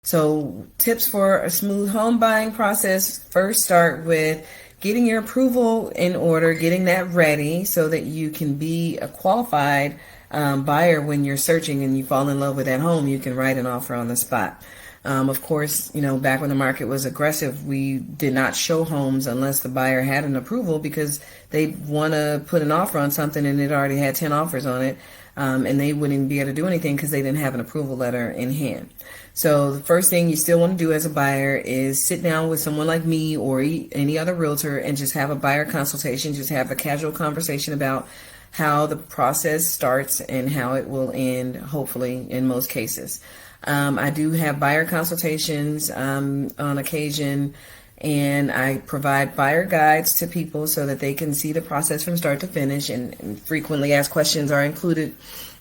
So tips for a smooth home buying process: first start with getting your approval in order, getting that ready so that you can be a qualified buyer when you're searching and you fall in love with that home. You can write an offer on the spot. Of course, back when the market was aggressive, we did not show homes unless the buyer had an approval, because they want to put an offer on something and it already had 10 offers on it, and they wouldn't be able to do anything because they didn't have an approval letter in hand. So the first thing you still want to do as a buyer is sit down with someone like me or any other realtor and just have a buyer consultation, just have a casual conversation about how the process starts and how it will end, hopefully, in most cases. I do have buyer consultations on occasion, and I provide buyer guides to people so that they can see the process from start to finish, and frequently asked questions are included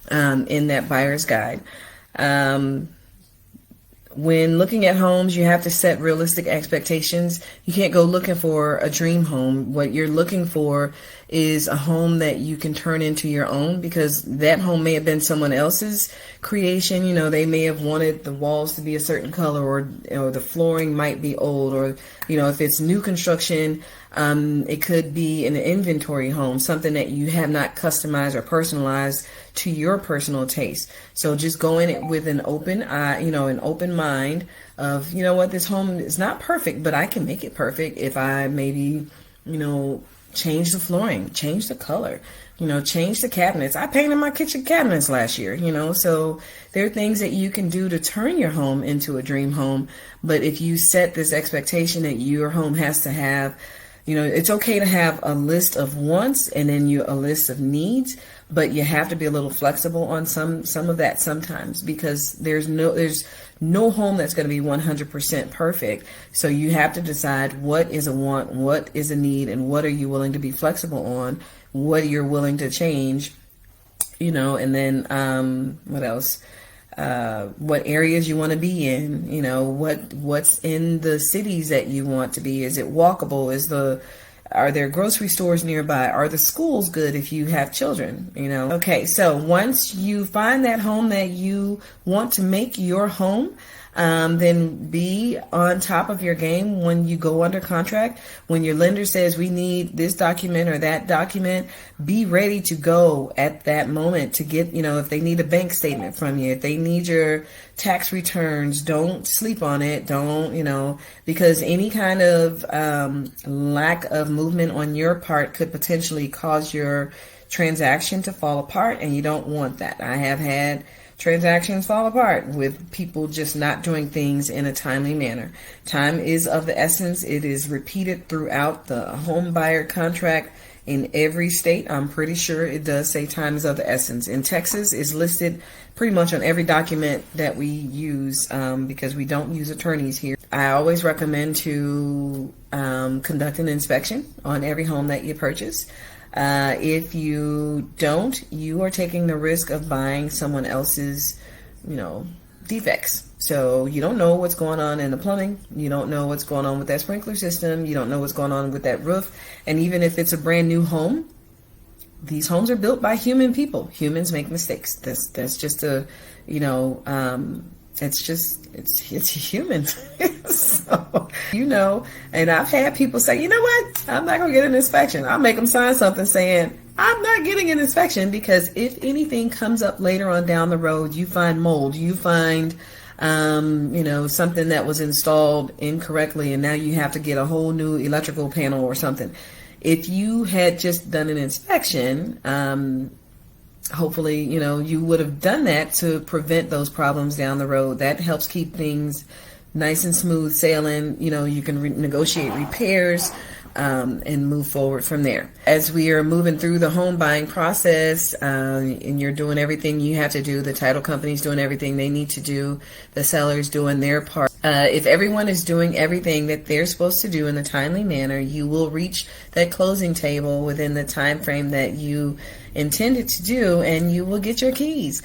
in that buyer's guide. When looking at homes, you have to set realistic expectations. You can't go looking for a dream home. What you're looking for is a home that you can turn into your own, because that home may have been someone else's creation. They may have wanted the walls to be a certain color, or the flooring might be old, or, if it's new construction, it could be an inventory home, something that you have not customized or personalized to your personal taste. So just go in it with an open eye, an open mind of, what, this home is not perfect, but I can make it perfect if I maybe, change the flooring, change the color, change the cabinets. I painted my kitchen cabinets last year, so there are things that you can do to turn your home into a dream home. But if you set this expectation that your home has to have, it's okay to have a list of wants and then a list of needs, but you have to be a little flexible on some of that sometimes, because there's no home that's going to be 100% perfect. So you have to decide what is a want, what is a need, and what are you willing to be flexible on, what you're willing to change, and then what else? What areas you want to be in, what's in the cities that you want to be. Is it walkable? Are there grocery stores nearby? Are the schools good if you have children? Okay, so once you find that home that you want to make your home, then be on top of your game when you go under contract. When your lender says we need this document or that document, be ready to go at that moment to get, if they need a bank statement from you, if they need your tax returns, don't sleep on it. Don't, because any kind of lack of movement on your part could potentially cause your transaction to fall apart, and you don't want that. I have had transactions fall apart with people just not doing things in a timely manner. Time is of the essence. It is repeated throughout the home buyer contract in every state. I'm pretty sure it does say time is of the essence. In Texas, it's listed pretty much on every document that we use, because we don't use attorneys here. I always recommend to conduct an inspection on every home that you purchase. If you don't, you are taking the risk of buying someone else's, defects. So you don't know what's going on in the plumbing. You don't know what's going on with that sprinkler system. You don't know what's going on with that roof. And even if it's a brand new home, these homes are built by human people. Humans make mistakes. That's just it's human. So, and I've had people say, you know what, I'm not going to get an inspection. I'll make them sign something saying, I'm not getting an inspection, because if anything comes up later on down the road, you find mold, you find, something that was installed incorrectly, and now you have to get a whole new electrical panel or something. If you had just done an inspection, hopefully, you would have done that to prevent those problems down the road. That helps keep things nice and smooth sailing. You can negotiate repairs and move forward from there. As we are moving through the home buying process, and you're doing everything you have to do, the title company's doing everything they need to do, the seller's doing their part. If everyone is doing everything that they're supposed to do in a timely manner, you will reach that closing table within the time frame that you intended to do, and you will get your keys.